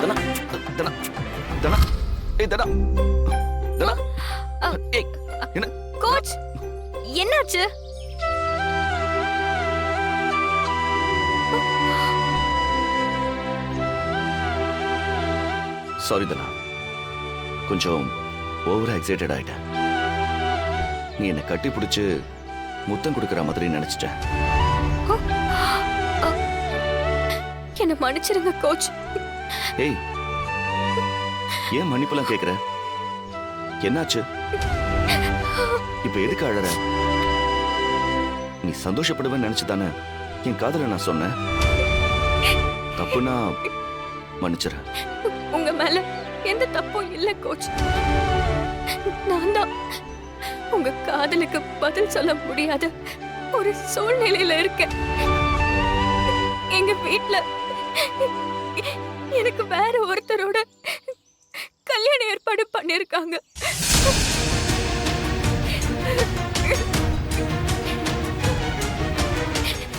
தனா தனா தனா ஏய் தனா தனா ஏய் என்ன கோச் என்னாச்சு? சாரி தனா, கொஞ்சம் ஓவரா எக்ஸைட்டட் ஆயிட்டேன். நீ என்னை கட்டி பிடிச்சு முத்தம் கொடுக்கற மாதிரி நினைச்சிட்டேன். என்ன மன்னிச்சிருங்க கோச். ஏய், ஏன் மன்னிப்புலாம் கேக்குற? என்னாச்சு? இப்ப எதுக்கு அழற? நீ சந்தோஷப்படுவேன்னு நினைச்சுதானே என் காதல நான் சொன்னேன். தப்புனா மன்னிச்சிட. உங்க மேல எந்த தப்பும் இல்ல கோச். நான் தான் உங்க காதலுக்கு பதில் சொல்ல முடியாத ஒரு சூழ்நிலையில இருக்கேன். எங்க வீட்ல எனக்கு வேற ஒருத்தரோட கல்யாண ஏற்பாடு பண்ணிருக்காங்க.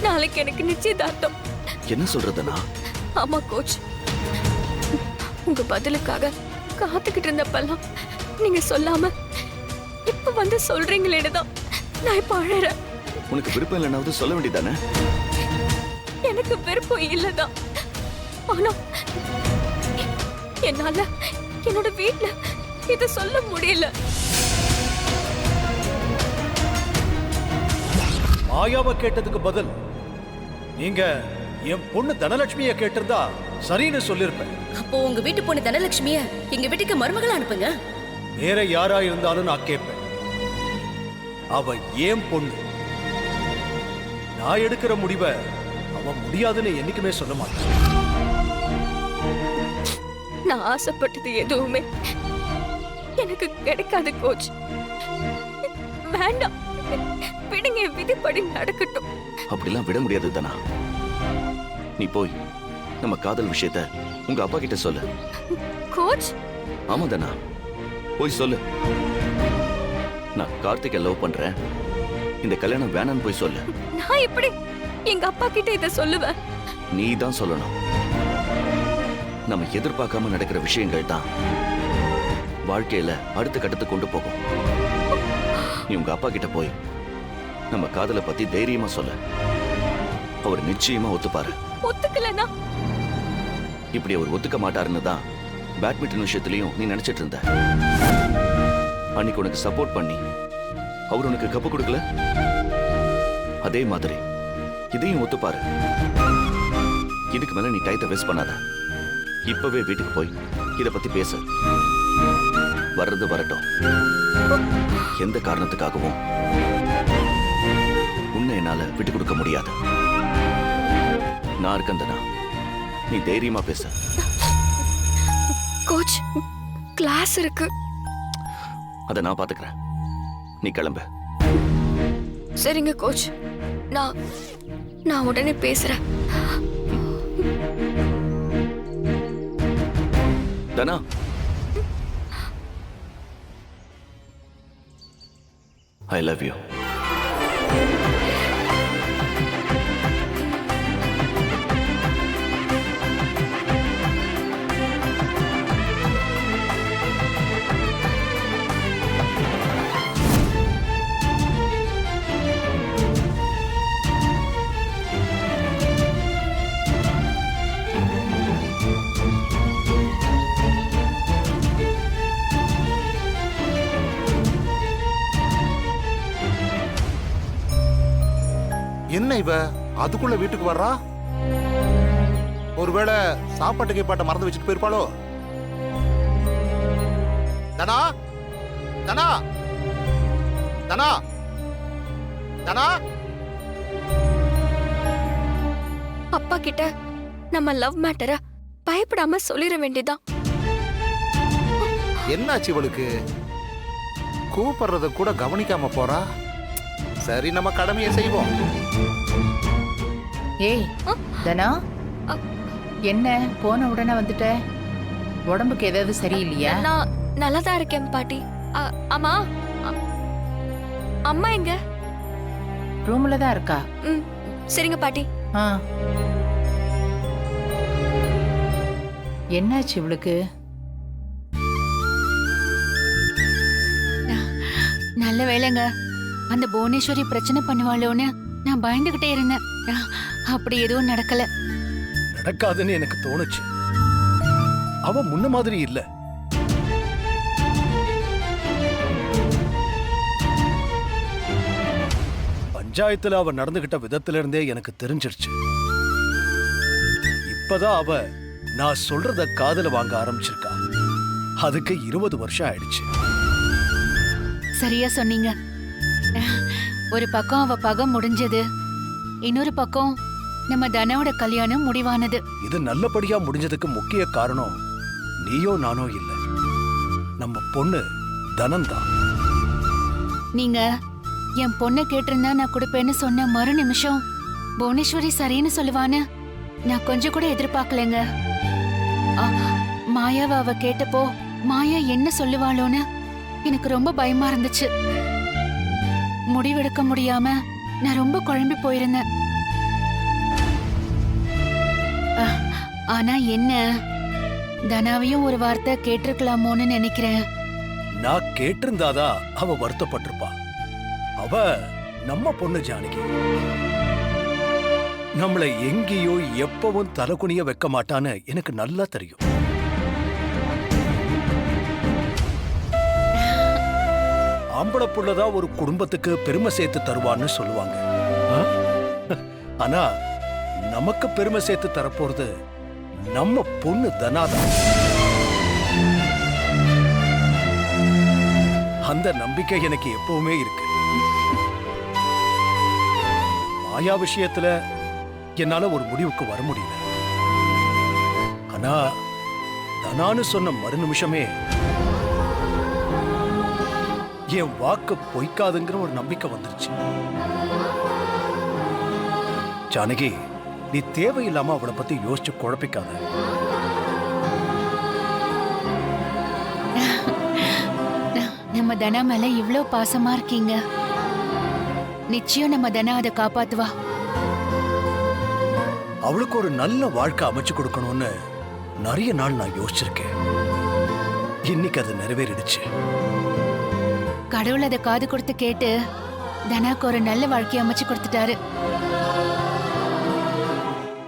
நாளைக்கு எனக்கு நிச்சயதார்த்தம். என்ன சொல்றதுனா? ஆமா கோச், உங்க பதிலுக்காக காத்துக்கிட்டு இருந்தப்பெல்லாம் நீங்க சொல்லாம இப்ப வந்து சொல்றீங்களேதான் நான் இப்ப அழறேன். உனக்கு விருப்பம் இல்லைனாவது சொல்ல வேண்டியதானே? எனக்கு விருப்பம் இல்லதான், ஆனா என்னால என்னோட வீட்ல இத சொல்ல முடியல. மாயாவை கேட்டதுக்கு பதில் நீங்க என் பொண்ணு தனலட்சுமிய கேட்டிருந்தா சரின்னு சொல்லிருப்பேன். அப்போ உங்க வீட்டு பொண்ணு தனலட்சுமிய எங்க வீட்டுக்கு மருமகளா அனுப்புங்க. வேற யாரா இருந்தாலும் நான் கேட்பேன். அவ ஏன் பொண்ணு. நான் எடுக்கிற முடிவை அவ முடியாதுன்னு என்னைக்குமே சொல்ல மாட்டேன். நான் ஆசைப்பட்டது எதுவுமே எனக்கு கிடைக்காது கோச். வேண்டாம், விடுங்க, விதிப்படி நடக்கட்டும். அப்படிலாம் விட முடியாது தானா. நீ போய் நம்ம காதல் விஷயத்த உங்க அப்பா கிட்ட சொல்லு. கோச்? ஆமா தானா, போய் சொல்லு. நான் கார்த்திகை லவ் பண்றேன், இந்த கல்யாணம் வேணான்னு போய் சொல்லு. நான் எப்படி எங்க அப்பா கிட்ட இத சொல்லுவேன்? நீ தான் சொல்லணும். நம்ம எதிர்பார்க்காம நடக்கிற விஷயங்கள் தான் வாழ்க்கையில அடுத்த கட்டத்துக்கு கொண்டு போகும். நீ உங்க அப்பா கிட்ட போய் நம்ம காதலை பத்தி தைரியமா சொல்லு. அவர் நிச்சயமா ஒத்துப்பாரு. ஒத்துக்கலனா? இப்படி அவர் ஒத்துக்க மாட்டாருன்னு தான் பேட்மிண்டன் விஷயத்திலையும் நீ நினைச்சிட்டு இருந்த. அன்னைக்கு உனக்கு சப்போர்ட் பண்ணி அவர் உனக்கு கப்பு கொடுக்கல, அதே மாதிரி இதையும் ஒத்துப்பாரு. இதுக்கு மேல நீ டைத்தை வேஸ்ட் பண்ணாத. இப்பவே வீட்டுக்கு போய் இத பத்தி பேசு. வர்றது வரட்டும். எந்த காரணத்துக்காகவும் உன்னை என்னால விட்டு கொடுக்க முடியாது. நான் இருக்கந்தனா, நீ தைரியமா பேச. கோச், கிளாஸ் இருக்கு. அத நான் பாத்துக்கிறேன். நீ கிளம்பு. சரிங்க கோச், நான் உடனே பேசுறேன். தனா, I love you. என்ன இவ அதுக்குள்ள வீட்டுக்கு வர்றா? ஒருவேளை சாப்பாட்டு கேப்பாட்ட மறந்து வச்சுட்டு போயிருப்பாளோ? தனா, தனா, தனா, தனா. அப்பா கிட்ட நம்ம லவ் மேட்டரை பயப்படாம சொல்லிட வேண்டியதான். என்னாச்சு இவளுக்கு? கூப்பிடுறத கூட கவனிக்காம போறா. சரி, நம்ம கடமையை செய்வோம். ஏய் தனா, என்ன போன உடனே வந்துட்ட? உடம்புக்கு ஏதாவது சரியில்லையா? நான் நல்லாதான் இருக்கேன் பாட்டி. ஆமா, அம்மா எங்க? ரூம்ல தான் இருக்கா. ம் சரிங்க பாட்டி. ஆ. என்னாச்சு இவளுக்கு? நல்ல வேளைங்க, அந்த புவனேஸ்வரி பிரச்சனை பண்ணுவாளோன்னு நான் பயந்துகிட்டே இருந்தேன். அப்படி எதுவும் நடக்கல. நடக்காதுன்னு எனக்கு தோணுச்சு. அவ முன்ன மாதிரி இல்ல. பஞ்சாயத்துல அவ நடந்துகிட்ட விதத்துல இருந்தே எனக்கு தெரிஞ்சிருச்சு. இப்பதான் அவ நான் சொல்றத காதுல வாங்க ஆரம்பிச்சிருக்கா. அதுக்கு 20 வருஷம் ஆயிடுச்சு. சரியா சொன்னீங்க. ஒரு பக்கம் அவ பகம் முடிஞ்சது, இன்னொரு பக்கம் நம்ம தனாவோட கல்யாணம் முடிவானது. இது நல்லபடியா முடிஞ்சதுக்கு முக்கிய காரணம் நீயோ நானோ இல்ல, நம்ம பொண்ணு தனந்தான். நீங்க என் பொண்ணை கேட்டிருந்தா நான் கொடுப்பேன்னு சொன்ன மறு நிமிஷம் புவனேஸ்வரி சரின்னு சொல்லுவான்னு நான் கொஞ்சம் கூட எதிர்பார்க்கலங்க. மாயாவை அவ கேட்டப்போ மாயா என்ன சொல்லுவாளோன்னு எனக்கு ரொம்ப பயமா இருந்துச்சு. முடிவெடுக்க முடியாம நான் ரொம்ப குழம்பி போயிருந்தேன். ஆனா என்ன, தனாவையும் ஒரு வார்த்தை கேட்டிருக்கலாமோன்னு நினைக்கிறேன். நான் கேட்டிருந்தாதா அவ வருத்தப்பட்டிருப்பா. அவ நம்ம பொண்ணு ஜானகி. நம்மளை எங்கேயோ எப்பவும் தலகுனிய வைக்க மாட்டான்னு எனக்கு நல்லா தெரியும். ஆம்பளை புள்ளதா ஒரு குடும்பத்துக்கு பெருமை சேர்த்து தருவான்னு சொல்லுவாங்க. ஆனா நமக்கு பெருமை சேர்த்து தரப்போறது நம்ம பொண்ணு தனாதான். அந்த நம்பிக்கை எனக்கு எப்பவுமே இருக்கு. மாயா விஷயத்துல என்னால ஒரு முடிவுக்கு வர முடியல. ஆனா தனான்னு சொன்ன மறு நிமிஷமே என் வாக்கு பொய்க்காதுங்கிற ஒரு நம்பிக்கை வந்துருச்சு. ஜானகி, நீ தேவையில்லாம அவளை பத்தி யோசிச்சு குழப்பிக்காத. நம்ம தனா மேல இவ்ளோ பாசமா இருக்கீங்க. நிச்சயம் நம்ம தனா அதை காப்பாத்துவா. அவளுக்கு ஒரு நல்ல வாழ்க்கை அமைச்சு கொடுக்கணும்னு நிறைய நாள் நான் யோசிச்சிருக்கேன். இன்னைக்கு அது நிறைவேறிடுச்சு. கடவுள் அதை காது கொடுத்து கேட்டு தனாக்கு ஒரு நல்ல வாழ்க்கையை அமைச்சு கொடுத்துட்டாரு.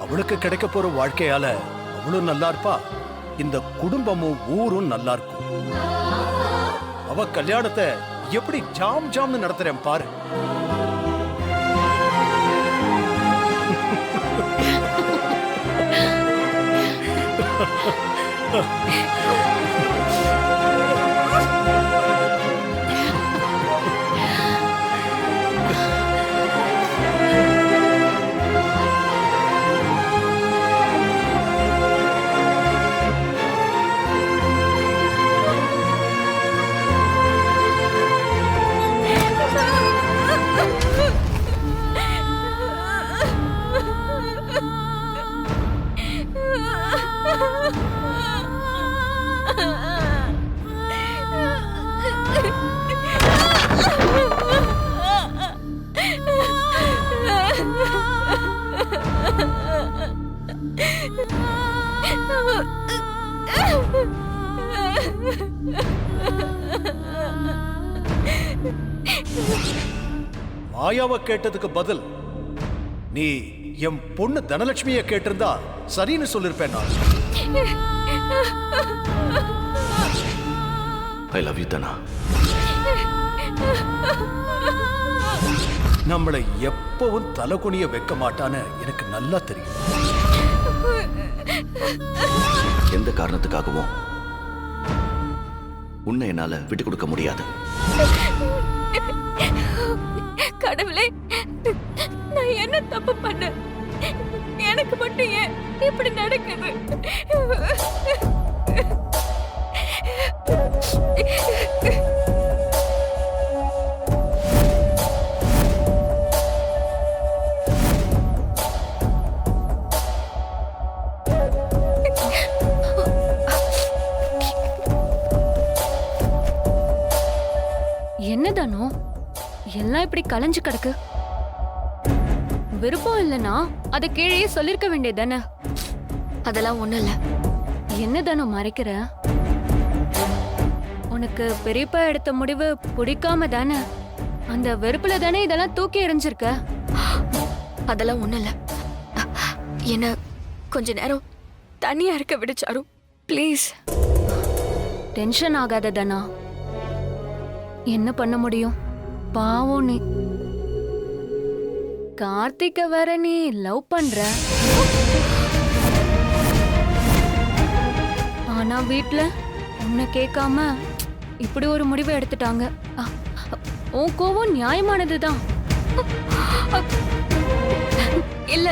அவளுக்கு கிடைக்க போற வாழ்க்கையால அவளும் நல்லா இருப்பா, இந்த குடும்பமும் ஊரும் நல்லா இருக்கும். அவ கல்யாணத்தை எப்படி ஜாம் ஜாம்னு நடத்துறேன் பாரு. மாயாவை கேட்டதுக்கு பதில் நீ என் பொண்ணு தனலட்சுமியை கேட்டிருந்தா சரின்னு சொல்லிருப்பேன் நான். ஐ லவ் யூ தனா. நம்மளை எப்பவும் தலகுனிய வைக்க மாட்டான்னு எனக்கு நல்லா தெரியும். எந்த காரணத்துக்காகவும் உன்னை என்னால விட்டு கொடுக்க முடியாது. கடவுளே, நான் என்ன தப்பு பண்ண? எனக்கு மட்டும் ஏன் இப்படி நடக்குது? என்னதானோ எல்லாம் இப்படி கலைஞ்சு கிடக்கு? விருப்பம் இல்லனா அத கீழே சொல்லிருக்க வேண்டியதானே. அதெல்லாம் ஒண்ணும் இல்ல. என்ன தானோ மறைக்கிற? உனக்கு பெரியப்பா எடுத்த முடிவு பிடிக்காம தானே, அந்த வெறுப்புல தானே இதெல்லாம் தூக்கி எறிஞ்சிருக்க. அதெல்லாம் ஒண்ணும் இல்ல. என்ன கொஞ்ச நேரம் தனியா இருக்க விடு சாரு, ப்ளீஸ். டென்ஷன் ஆகாத தானா. என்ன பண்ண முடியும்? பாவம் நீ. கார்த்திக்க வேற நீ லவ் பண்ற. ஆனா வீட்ல உன்னை கேட்காம இப்படி ஒரு முடிவை எடுத்துட்டாங்க. உன் கோவம் நியாயமானதுதான். இல்ல,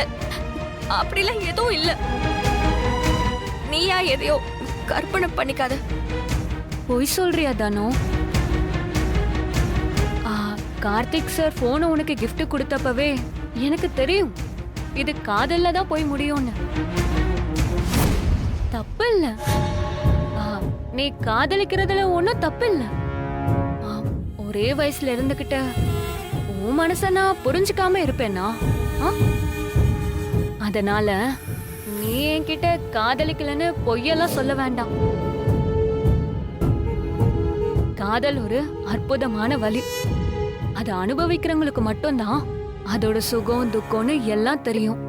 அப்படிலாம் எதுவும் இல்ல. நீயா எதையோ கற்பனை பண்ணிக்காத. பொய் சொல்றியா தானோ? கார்த்திக் சார் போனை உனக்கு gift கொடுத்தப்பவே எனக்கு தெரியும் இது காதல்ல தான் போய் முடியும்னு. தப்பு இல்ல, நீ காதலிக்கிறதுல ஒன்னும் தப்பு இல்ல. ஒரே வயசுல இருந்துகிட்ட உன் மனச நான் புரிஞ்சுக்காம இருப்பேனா? அதனால நீ என்கிட்ட காதலிக்கலன்னு பொய்யெல்லாம் சொல்ல வேண்டாம். காதல் ஒரு அற்புதமான வலி. அதை அனுபவிக்கிறவங்களுக்கு மட்டும்தான் அதோட சுகம் துக்கம்னு எல்லாம் தெரியும்.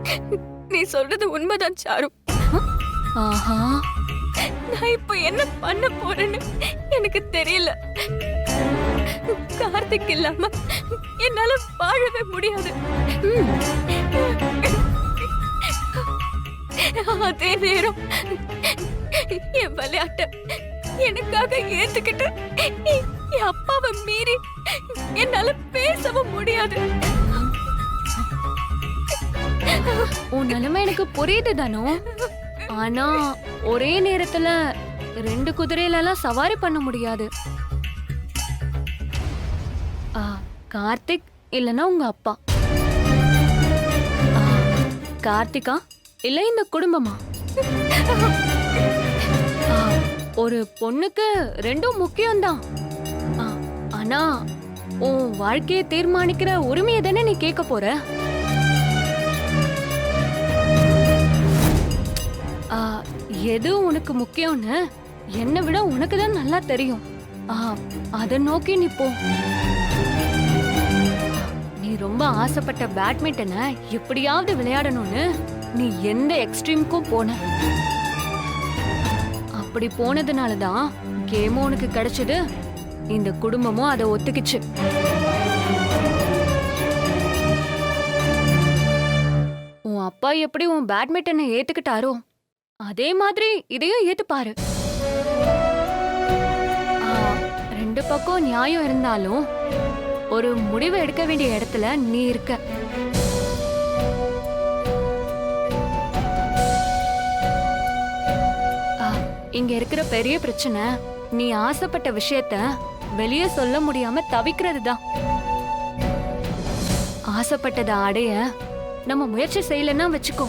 நீ சொல்றது உண்மைதான் சாரு. ஆஹா, நான் இப்ப என்ன பண்ண போறேன்னு எனக்கு தெரியல. கார்த்திக் இல்லாம என்னால வாழவே முடியாது. அதே நேரம் என் விளையாட்ட எனக்காக ஏத்துக்கிட்டு என் அப்பாவை மீறி என்னால பேசவும் முடியாது. உன் நிலைமை எனக்கு புரியுது தானோ. ஆனா ஒரே நேரத்துல 2 குதிரையில எல்லாம் சவாரி பண்ண முடியாது. கார்த்திக் இல்லனா உங்க அப்பா. கார்த்திகா இல்ல இந்த குடும்பமா? ஒரு பொண்ணுக்கு ரெண்டும் முக்கியம்தான். ஆனா உன் வாழ்க்கையை தீர்மானிக்கிற உரிமையை தானே நீ கேட்க போற. எது உனக்கு முக்கியம்னு என்னை விட உனக்கு தான் நல்லா தெரியும். அதை நோக்கி நீ போ. நீ ரொம்ப ஆசைப்பட்ட பேட்மிண்டனை எப்படியாவது விளையாடணும்னு நீ எந்த எக்ஸ்ட்ரீமுக்கும் போன. அப்படி போனதுனாலதான் கேமும் உனக்கு கிடைச்சது, இந்த குடும்பமும் அதை ஒத்துக்கிச்சு. உன் அப்பா எப்படி உன் பேட்மிண்டனை ஏத்துக்கிட்டாரோ அதே மாதிரி இதையும் ஏத்துப்பாரு. 2 பக்கம் நியாயம் இருந்தாலும் ஒரு முடிவு எடுக்க வேண்டிய இடத்துல நீ இருக்க. இங்க இருக்கிற பெரிய பிரச்சனை நீ ஆசைப்பட்ட விஷயத்த வெளியே சொல்ல முடியாம தவிக்கிறது தான். ஆசைப்பட்டதை அடைய நம்ம முயற்சி செய்யலன்னா வச்சுக்கோ,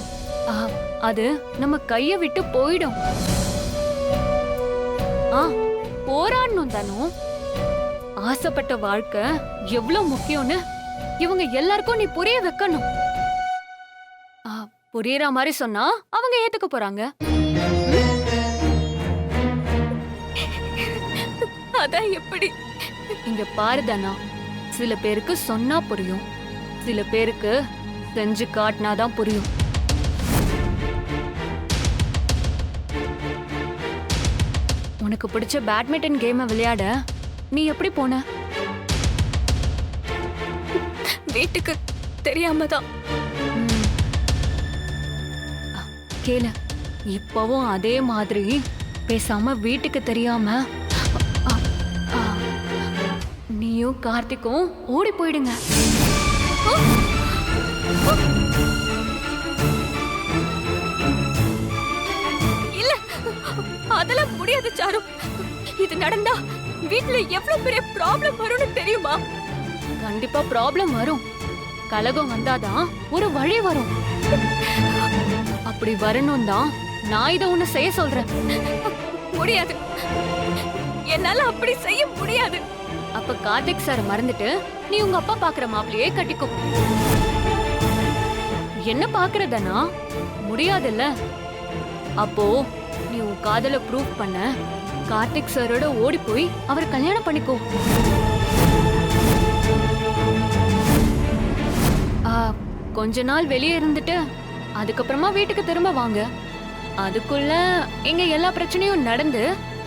அது நம்ம கைய விட்டு போயிடும். போராடணும் தானோ. ஆசைப்பட்ட வாழ்க்கை எவ்வளவு முக்கியம்னு இவங்க எல்லாருக்கும் நீ புரிய வைக்கணும். புரியற மாதிரி சொன்னா அவங்க ஏத்துக்க போறாங்க. அதான் எப்படி? இங்க பாருதானா, சில பேருக்கு சொன்னா புரியும், சில பேருக்கு செஞ்சு காட்டினாதான் புரியும். உனக்கு பிடிச்ச பேட்மிண்டன் கேமை விளையாட நீ எப்படி போன? வீட்டுக்கு தெரியாம தான். கேளு, இப்பவும் அதே மாதிரி பேசாம வீட்டுக்கு தெரியாம நீயும் கார்த்திக்கும் ஓடி போயிடுங்க. இல்ல, அதெல்லாம் முடியாது சாரு. இது நடந்தா வீட்ல எவ்வளவு பெரிய ப்ராப்ளம் வரும்னு தெரியுமா? கண்டிப்பா ப்ராப்ளம் வரும். கலகம் வந்தாதான் ஒரு வழி வரும். அப்படி வரணும் தான் நான் இதை உன்னை செய்ய சொல்றேன். முடியாது, என்னால அப்படி செய்ய முடியாது. அப்ப கார்த்திக் சார் மறந்துட்டு நீ உங்க அப்பா பாக்குற மாப்பிளையே கட்டிக்கோ. என்ன பாக்குறதனா முடியாதுல்ல. அப்போ நீ உன் காதல ப்ரூவ் பண்ண கார்த்திக் சாரோட ஓடி போய் அவரை கல்யாணம் பண்ணிக்கோ. கொஞ்ச நாள் வெளியே இருந்துட்டு அதுக்கப்புறமா வீட்டுக்கு திரும்ப வாங்க. அதுக்குள்ள இங்க எல்லா பிரச்சனையும் நடந்து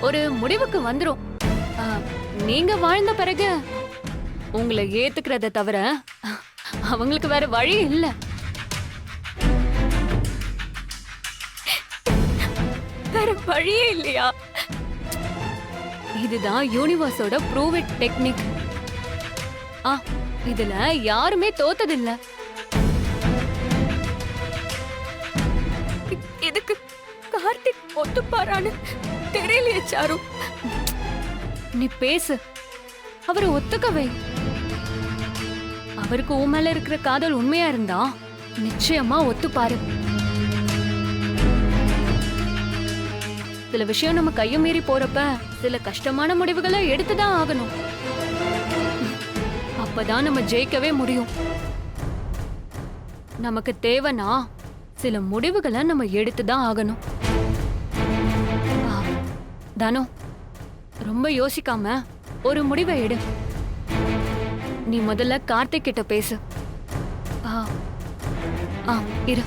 ஒரு முடிவுக்கு வந்துரும். நீங்க வாழ்ந்த பிறகு உங்களை ஏத்துக்கிறத தவிர அவங்களுக்கு வேற வழி இல்ல. வேற வழியே இல்லையா? இதுதான் யூனிவர்ஸோட ப்ரூவ் இட் டெக்னிக். இதுல யாருமே தோத்ததில்ல. இதுக்கு கார்த்திக் ஒத்துப்பாரான்னு தெரியலையே சாரு. நீ பேசு, அவரை ஒத்துக்கவே. அவருக்கு உன் மேல இருக்கிற காதல் உண்மையா இருந்தா நிச்சயமா ஒத்துப்பாரு. சில விஷயம் நம்ம கையை மீறி போறப்ப சில கஷ்டமான முடிவுகளை எடுத்துதான் ஆகணும். அப்பதான் நம்ம ஜெயிக்கவே முடியும். நமக்கு தேவைனா சில முடிவுகளை நம்ம எடுத்துதான் ஆகணும். தானோ, ரொம்ப யோசிக்காம ஒரு முடிவை எடு. நீ முதல்ல கார்த்திக் கிட்ட பேசு. இரு.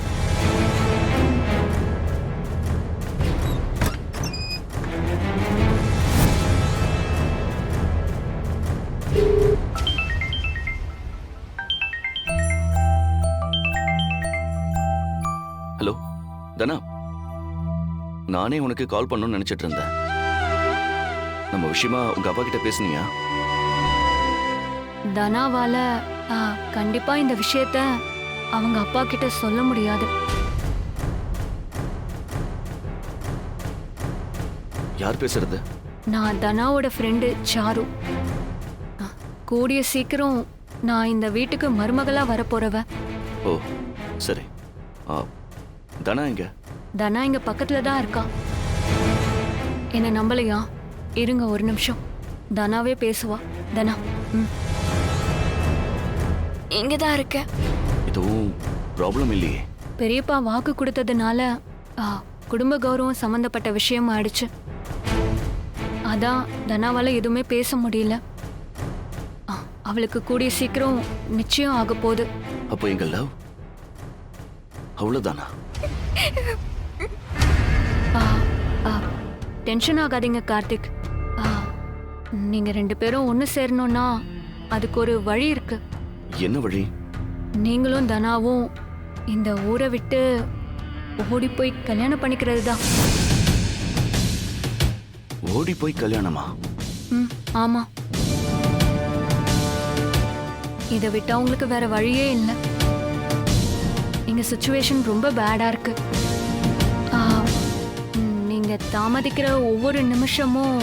ஹலோ தனா, நானே உனக்கு கால் பண்ணணும்னு நினைச்சிட்டு இருந்தேன். நம்ம விஷயமா உங்க அப்பா கிட்ட பேசுனியா? தனாவால கண்டிப்பா இந்த விஷயத்த அவங்க அப்பா கிட்ட சொல்ல முடியாது. யார் பேசுறது? நான் தனாவோட ஃப்ரெண்டு சாரு. கூடிய சீக்கிரம் நான் இந்த வீட்டுக்கு மருமகளா வரப்போறவ. ஓ சரி. தனா எங்க? தனா இங்க பக்கத்துல தான் இருக்கா. என்ன நம்பலையா? இருங்க ஒரு நிமிஷம், தனாவே பேசுவா. தனா, இங்கதான் இருக்க. எதுவும் ப்ராப்ளம் இல்லையே? பெரியப்பா வாக்கு கொடுத்ததுனால குடும்ப கௌரவம் சம்பந்தப்பட்ட விஷயம் ஆயிடுச்சு. அதான் தனாவால எதுவுமே பேச முடியல. அவளுக்கு கூடிய சீக்கிரம் நிச்சயம் ஆக போகுது. அப்போ எங்க லவ் அவ்வளவுதானா? டென்ஷன் ஆகாதீங்க கார்த்திக். நீங்க ரெண்டு பேரும் ஒண்ணு சேரணும்னா அதுக்கு ஒரு வழி இருக்கு. என்ன வழி? நீங்களும் தனாவும் இந்த ஊரை விட்டு ஓடி போய் கல்யாணம் பண்ணிக்கிறது தான். ஓடி போய் கல்யாணமா? ஆமா. இதை விட்டா உங்களுக்கு வேற வழியே இல்லை. எங்க சிச்சுவேஷன் ரொம்ப பேடா இருக்கு. நீங்க தாமதிக்கிற ஒவ்வொரு நிமிஷமும்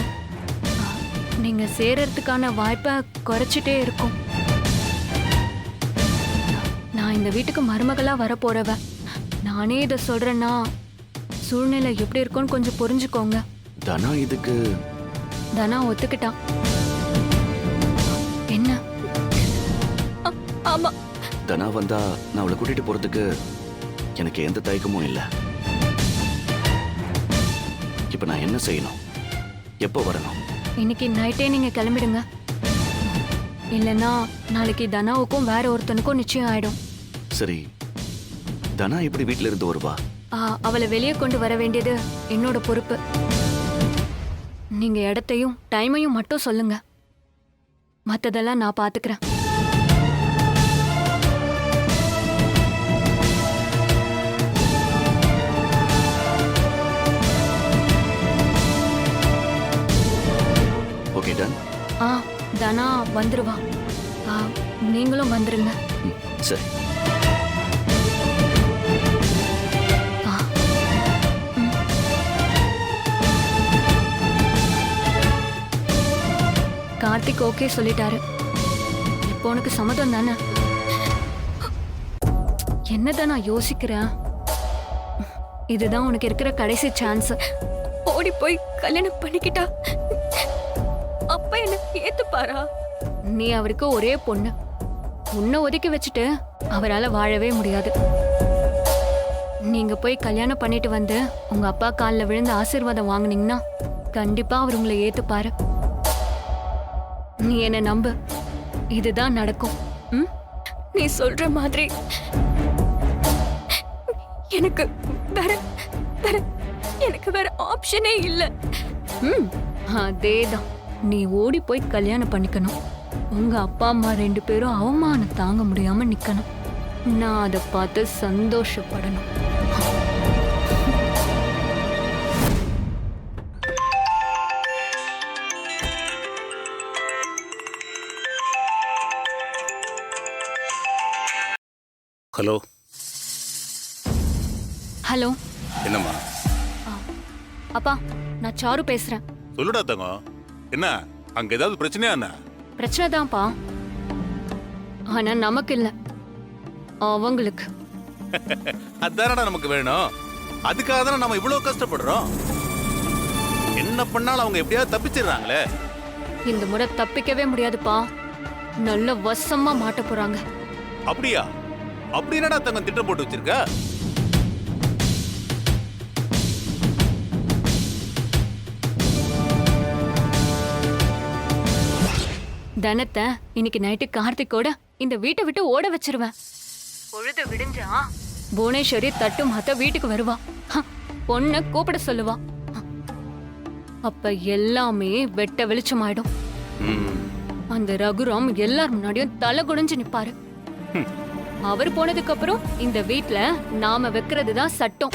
நீங்க சேரறதுக்கான வாய்ப்பை குறைச்சிட்டே இருக்கும். நான் இந்த வீட்டுக்கு மருமகளா வரப்போறவ. நானே இதை சொல்றேன்னா சூழ்நிலை எப்படி இருக்கும்னு கொஞ்சம் புரிஞ்சுக்கோங்க. தனா இதுக்கு? தனா ஒத்துக்கிட்டான். என்ன? ஆமா. தனா வந்தா நான் அவளை கூட்டிட்டு போறதுக்கு எனக்கு எந்த தயக்கமும் இல்லை. இப்ப நான் என்ன செய்யணும்? எப்போ வரணும்? இன்னைக்கு நைட்டே நீங்க கிளம்பிடுங்க. இல்லைன்னா நாளைக்கு தனாவுக்கும் வேற ஒருத்தனுக்கும் நிச்சயம் ஆயிடும். சரி, தனா எப்படி வீட்டுல இருந்து வருவா? அவளை வெளியே கொண்டு வர வேண்டியது என்னோட பொறுப்பு. நீங்க இடத்தையும் டைமையும் மட்டும் சொல்லுங்க, மத்ததெல்லாம் நான் பாத்துக்கிறேன். Okay done. தனா வந்துருவா. நீங்களும் வந்துருங்க. சரி. கார்த்திக் ஓகே சொல்லிட்டாரு. இப்போ உனக்கு சம்மதம் தானே? என்னதான் நான் யோசிக்கிறேன், இதுதான் உனக்கு இருக்கிற கடைசி சான்ஸ். ஓடி போய் கல்யாணம் பண்ணிக்கிட்டா அப்ப என்ன ஏத்துப்பாரா? நீ அவருக்கு ஒரே பொண்ணு. உன்னை ஒதுக்கி வச்சுட்டு அவரால் வாழவே முடியாது. நீங்க போய் கல்யாணம் பண்ணிட்டு வந்து உங்க அப்பா காலில் விழுந்து ஆசீர்வாதம் வாங்குனீங்கன்னா கண்டிப்பா அவர் உங்களை ஏத்துப்பாரு. நீ என்ன நம்பு, இதுதான் நடக்கும். ம்? நீ சொல்ற மாதிரி எனக்கு வேற வேற எனக்கு வேற ஆப்ஷனே இல்ல. ம், அதேதான். நீ ஓடி போய் கல்யாணம் பண்ணிக்கணும். உங்க அப்பா அம்மா 2 பேரும் அவமானம் தாங்க முடியாம நிக்கணும். நான் அதை பார்த்து சந்தோஷப்படணும். ஹலோ, ஹலோ என்னம்மா? அப்பா, நான் சாரு பேசுறேன். சொல்லுடா தங்கம். என்ன அங்க ஏதாவது பிரச்சனையா என்ன? பிரச்சனை தான்ப்பா, ஆனா நமக்கு இல்ல, அவங்களுக்கு. அதானடா நமக்கு வேணும். அதுக்காக தானே நம்ம இவ்வளவு கஷ்டப்படுறோம். என்ன பண்ணாலும் அவங்க எப்படியாவது தப்பிச்சிடுறாங்களே. இந்த முறை தப்பிக்கவே முடியாதுப்பா. நல்ல வசமா மாட்ட போறாங்க. அப்படியா? அப்படி என்னடா தங்கம் திட்டம் போட்டு வச்சிருக்க? தனத்தை இன்னைக்கு நைட்டு கார்த்திக்கோட இந்த வீட்டை விட்டு ஓட வச்சிருவேன். பொழுது விடிஞ்சா புவனேஸ்வரி தட்டு மாத்த வீட்டுக்கு வருவா. பொண்ண கூப்பிட சொல்லுவா. அப்ப எல்லாமே வெட்ட வெளிச்சமாயிடும். அந்த ரகுராம் எல்லார் முன்னாடியும் தலை குடிஞ்சு நிப்பாரு. அவர் போனதுக்கு அப்புறம் இந்த வீட்ல நாம வைக்கிறது தான் சட்டம்.